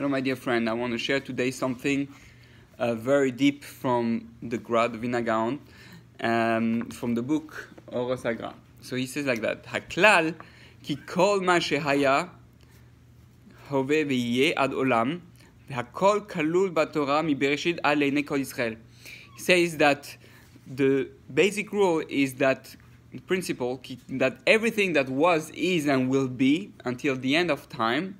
Hello, my dear friend. I want to share today something very deep from the Gaon of Vilna, from the book Torah. So he says like that: "Haklal ki kol ma shehaya hove v'yeh ad olam v'hakol kalul b'Torah mibereshit ad leinei kol Yisrael." He says that the basic rule is that the principle that everything that was, is, and will be until the end of time,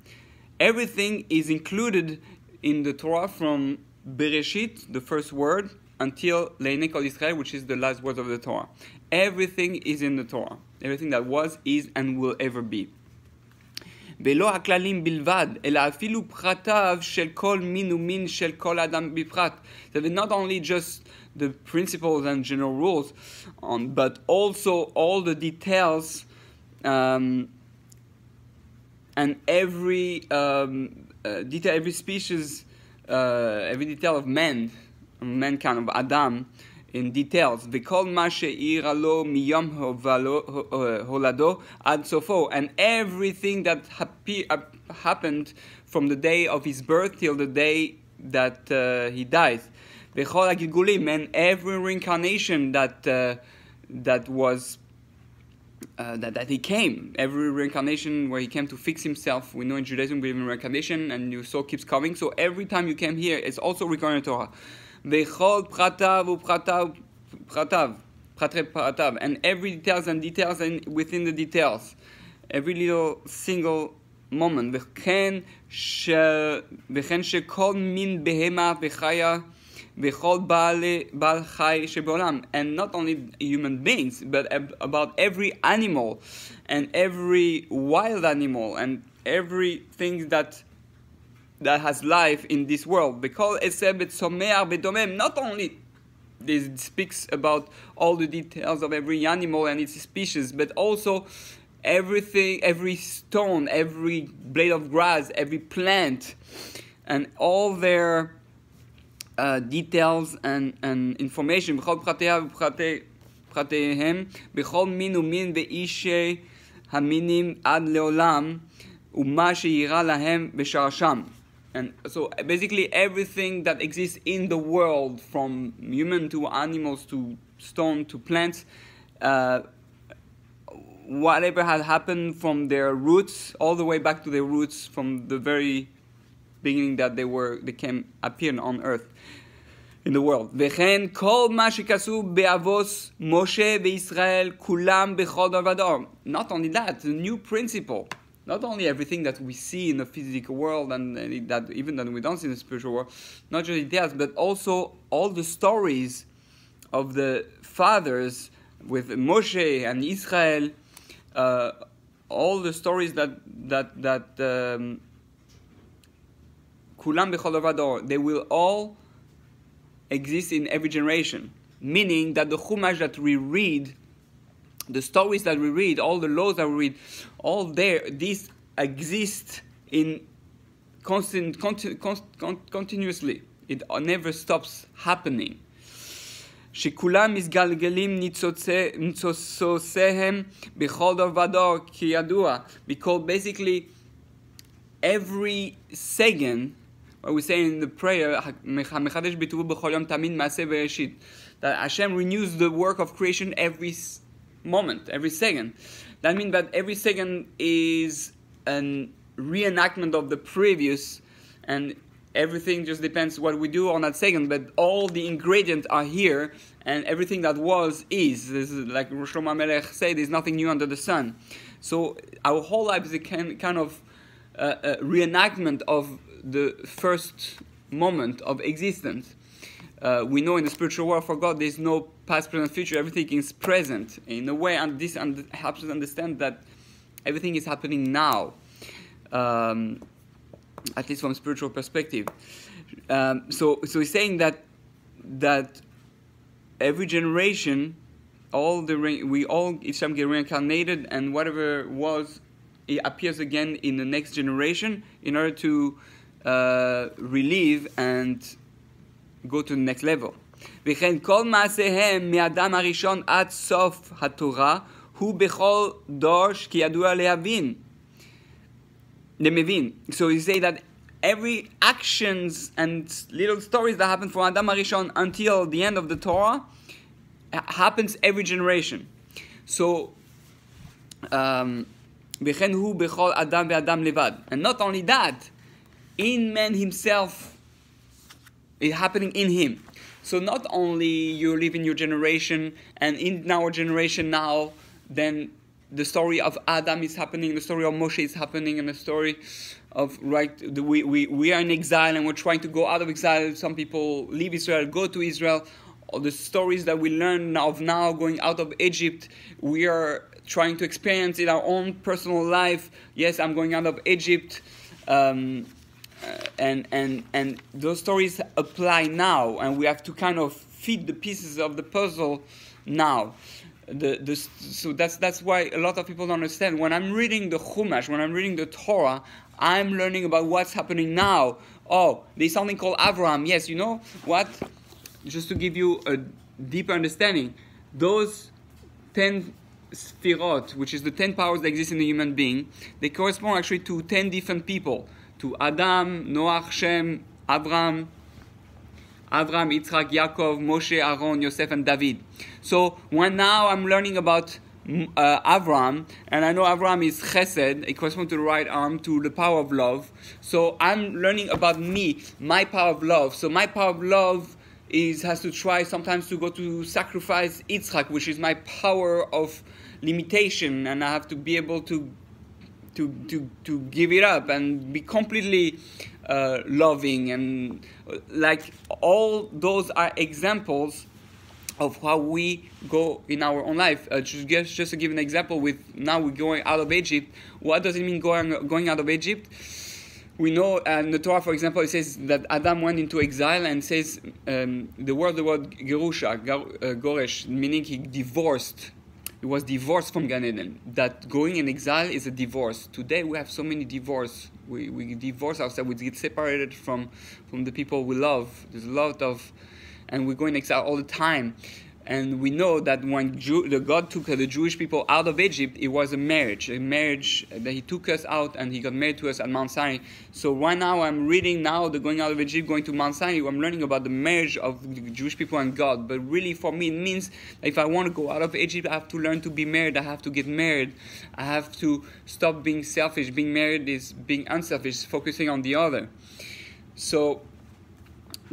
everything is included in the Torah from Bereshit, the first word, until Leinei Kol Yisrael, which is the last word of the Torah. Everything is in the Torah. Everything that was, is, and will ever be. ולא הכללים בלבד, אלא אפילו פרטיו של כל מין ומין של כל אדם בפרט. So not only just the principles and general rules, but also all the details and every detail, every species, every detail of mankind, of Adam, in details. וכל מה שאירע לו מיום הולדו עד סופו, and everything that happened from the day of his birth till the day that he dies. וכל הגלגולים, and every reincarnation that was that he came, every reincarnation where he came to fix himself. We know in Judaism we believe in reincarnation, and your soul keeps coming. So every time you came here, it's also recorded in Torah. וכל פרטיו ופרטיו, and every details and within the details, every little single moment. וכן שכל מין בהמה וחיה וכל בעל חי שבעולם, and not only human beings, but about every animal and every wild animal and everything that has life in this world. Because not only this speaks about all the details of every animal and its species, but also everything, every stone, every blade of grass, every plant, and all their details and information. בכל פרטיהם, בכל מין ומין ואישי המינים עד לעולם, ומה שיראה להם בשרשם. And so basically everything that exists in the world, from human to animals to stone to plants, whatever has happened from their roots all the way back to their roots from the very beginning that they appeared on earth, in the world. וכן כל מה שכתוב באבות משה וישראל כולם בכל דבר ודבר. Not only that, the new principle. Not only everything that we see in the physical world and that even that we don't see in the spiritual world, not just details, but also all the stories of the fathers with Moshe and Israel, all the stories that kulam bechol davador, they will all exist in every generation. Meaning that the Chumash that we read, the stories that we read, all the laws that we read, all these exist in continuously. It never stops happening. שכולם מתגלגלים ניצוציהם בכל דבר ודבר כידוע. Because basically every second, what we say in the prayer, מחדש בטובו בכל יום תמיד מעשה בראשית, that Hashem renews the work of creation every moment, every second. That means that every second is a reenactment of the previous, and everything just depends what we do on that second, but all the ingredients are here, and everything that was is. This is like Shlomo Melech said, there's nothing new under the sun. So our whole life is a kind of reenactment of the first moment of existence. We know in the spiritual world, for God, there's no past, present, future. Everything is present in a way, and this helps us understand that everything is happening now, at least from a spiritual perspective. So he's saying that every generation, we all each time get reincarnated, and whatever was, it appears again in the next generation in order to relieve and go to the next level. וכן כל מעשיהם מאדם הראשון עד סוף התורה הוא בכל דור כידוע למבין. So he say that every actions and little stories that happen from Adam HaRishon until the end of the Torah happens every generation. So, וכן הוא בכל אדם ואדם לבד. And not only that, in man himself, it's happening in him. So not only you live in your generation, and in our generation now, then the story of Adam is happening, the story of Moshe is happening, and the story of, we are in exile and we're trying to go out of exile. Some people leave Israel, go to Israel. All the stories that we learn of now going out of Egypt, we are trying to experience in our own personal life. Yes, I'm going out of Egypt. And those stories apply now, and we have to kind of fit the pieces of the puzzle now. So that's why a lot of people don't understand. When I'm reading the Chumash, when I'm reading the Torah, I'm learning about what's happening now. Oh, there's something called Avraham. Yes, you know what? Just to give you a deeper understanding, those 10 Sfirot, which is the 10 powers that exist in a human being, they correspond actually to 10 different people. To Adam, Noach, Shem, Abraham, Yitzchak, Yaakov, Moshe, Aaron, Yosef, and David. So when now I'm learning about Abraham, and I know Abraham is Chesed, it corresponds to the right arm, to the power of love. So I'm learning about me, my power of love. So my power of love has to try sometimes to go to sacrifice Yitzchak, which is my power of limitation, and I have to be able to give it up and be completely loving, and like all those are examples of how we go in our own life. Just to give an example, with now we're going out of Egypt. What does it mean going out of Egypt? We know in the Torah, for example, it says that Adam went into exile, and says the word gerusha, goresh, meaning he divorced. He was divorced from Gan Eden. That going in exile is a divorce. Today we have so many divorce. We divorce ourselves. We get separated from the people we love. There's a lot of, and we go in exile all the time. And we know that when God took the Jewish people out of Egypt, it was a marriage that He took us out, and He got married to us at Mount Sinai. So right now I'm reading now the going out of Egypt, going to Mount Sinai. I'm learning about the marriage of the Jewish people and God. But really for me it means that if I want to go out of Egypt, I have to learn to be married. I have to get married. I have to stop being selfish. Being married is being unselfish, focusing on the other. So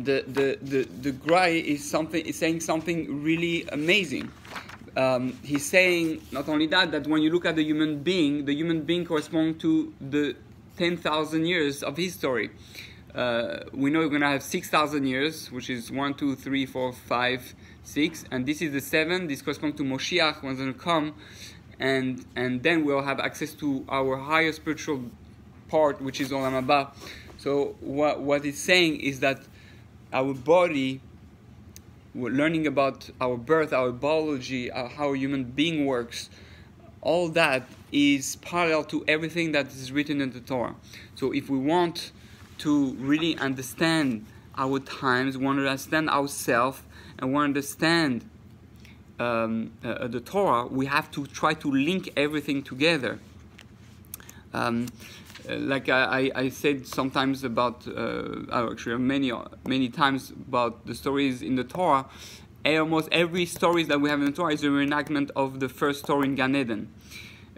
the Gra is saying something really amazing. He's saying not only that when you look at the human being corresponds to the 10,000 years of history. We know we're going to have 6,000 years, which is 1, 2, 3, 4, 5, 6, and this is the 7. This corresponds to Moshiach, when it's going to come, and then we'll have access to our higher spiritual part, which is Olam Haba. So what it's saying is that our body, we're learning about our birth, our biology, how a human being works. All that is parallel to everything that is written in the Torah. So if we want to really understand our times, we want to understand ourselves, and we want to understand the Torah, we have to try to link everything together. Like I said sometimes about, actually many times about the stories in the Torah, almost every story that we have in the Torah is a reenactment of the first story in Gan Eden,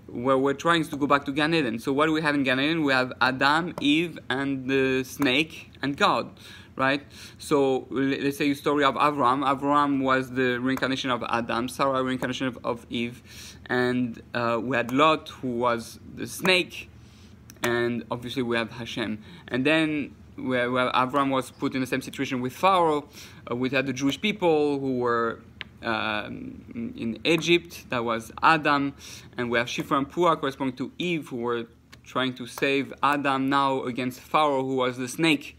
where we're trying to go back to Gan Eden. So what do we have in Gan Eden? We have Adam, Eve, and the snake, and God, right? So let's say the story of Avraham. Avraham was the reincarnation of Adam, Sarah reincarnation of Eve, and we had Lot, who was the snake, and obviously we have Hashem. And then where Avraham was put in the same situation with Pharaoh, we had the Jewish people who were in Egypt, that was Adam, and we have Shifra and Pua corresponding to Eve, who were trying to save Adam now against Pharaoh, who was the snake.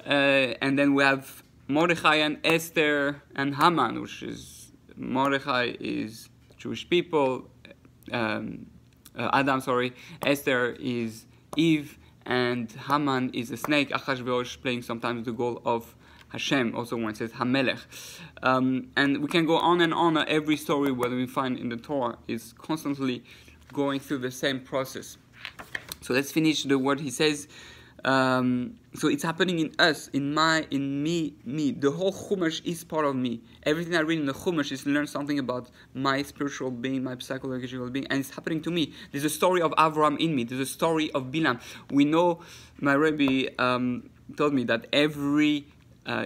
And then we have Mordechai and Esther and Haman, which is, Mordechai is Jewish people, Esther is Eve, and Haman is a snake. Achashverosh playing sometimes the role of Hashem, also when it says Hamelech. And we can go on and on. Every story whether we find in the Torah is constantly going through the same process. So let's finish the word he says. So it's happening in us, in me. The whole Chumash is part of me. Everything I read in the Chumash is learn something about my spiritual being, my psychological being, and it's happening to me. There's a story of Avraham in me. There's a story of Bilam. We know, my Rebbe told me that every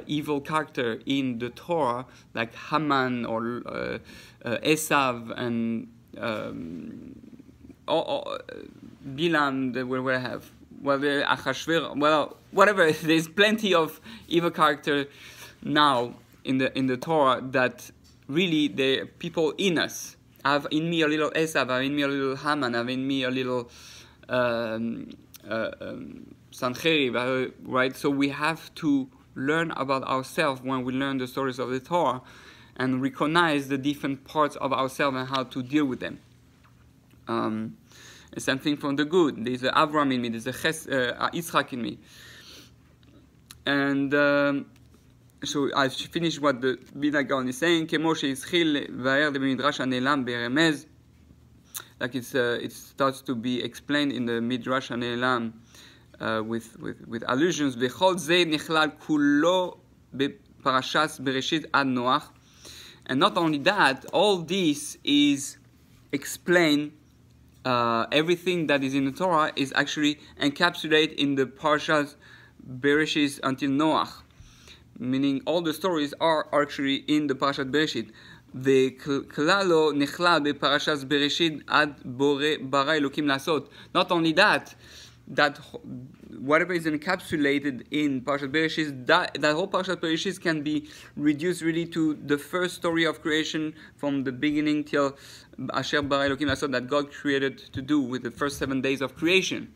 evil character in the Torah, like Haman or Esav and Bilam, where I have. Well, Achashver, well, whatever. There's plenty of evil character now in the Torah that really the people in us. I have in me a little Esav, I have in me a little Haman, I have in me a little Sancherib, right? So we have to learn about ourselves when we learn the stories of the Torah and recognize the different parts of ourselves and how to deal with them. The same thing from the good. There's the Avram in me, there's the Yitzchak in me. And so I finished what the Vilna Gaon is saying. Like it starts to be explained in the Midrash HaNe'elam with allusions. And not only that, all this is explained. Everything that is in the Torah is actually encapsulated in the Parashas Bereshit until Noach, meaning all the stories are actually in the Parashat Bereshit. V'klalo nechlal beParashas Bereshit ad bara Elokim lasot. Not only that whatever is encapsulated in Parashat Bereshit, that whole Parashat Bereshit can be reduced really to the first story of creation from the beginning till Asher bara Elokim lasot, that God created to do with the first 7 days of creation.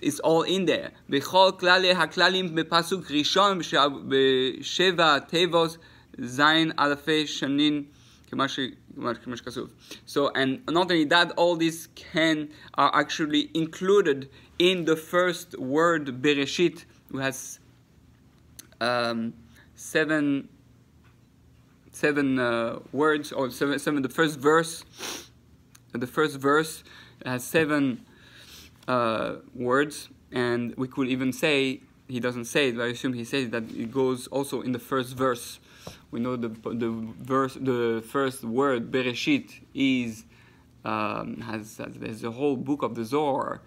It's all in there. B'chol klale haklalim bepasuk rishon b'sheva tevos zayin alafei shanin k'ma shekasuv. So, and not only that, all these are actually included in the first word Bereshit, who has seven words, or seven. The first verse. The first verse has 7 words, and we could even say, he doesn't say it, but I assume he says that it goes also in the first verse. We know the first word Bereshit is there's a whole book of the Zohar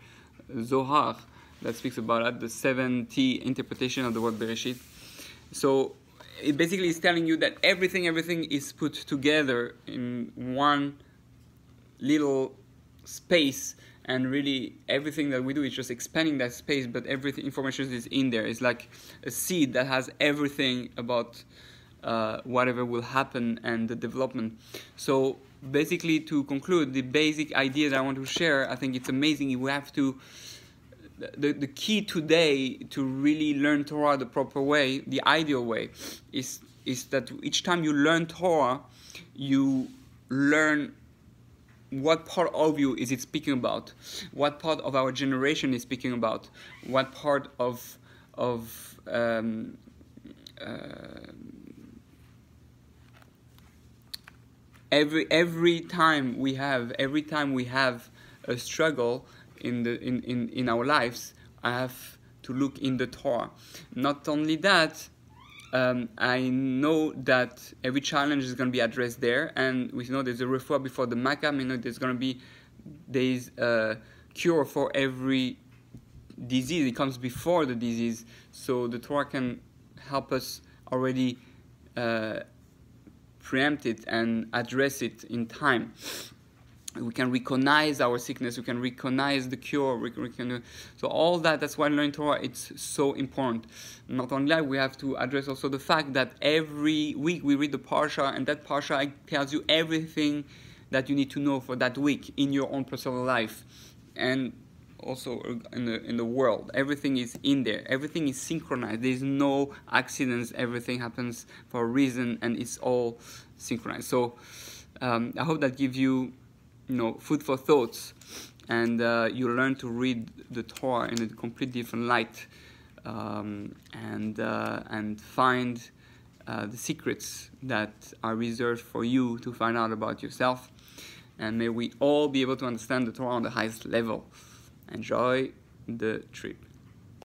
that speaks about it, the 70 interpretation of the word Bereshit. So it basically is telling you that everything is put together in one little space, and really everything that we do is just expanding that space, but everything information is in there. It's like a seed that has everything about whatever will happen and the development. So basically, to conclude, the basic idea that I want to share, I think it's amazing. We have to, the key today to really learn Torah the proper way, the ideal way, is that each time you learn Torah, you learn what part of you is it speaking about, what part of our generation is speaking about, what part of every time we have a struggle in our lives, I have to look in the Torah. Not only that, I know that every challenge is going to be addressed there, and we know there's a refuah before the makam. You know there's a cure for every disease. It comes before the disease, so the Torah can help us already preempt it and address it in time. We can recognize our sickness, we can recognize the cure, so all that's why learning Torah, it's so important. Not only that, we have to address also the fact that every week we read the Parsha, and that Parsha tells you everything that you need to know for that week in your own personal life, and also in the world. Everything is in there, everything is synchronized, there's no accidents, everything happens for a reason, and it's all synchronized. So I hope that gives you food for thoughts, and you learn to read the Torah in a complete different light, and find the secrets that are reserved for you to find out about yourself. And may we all be able to understand the Torah on the highest level. Enjoy the trip.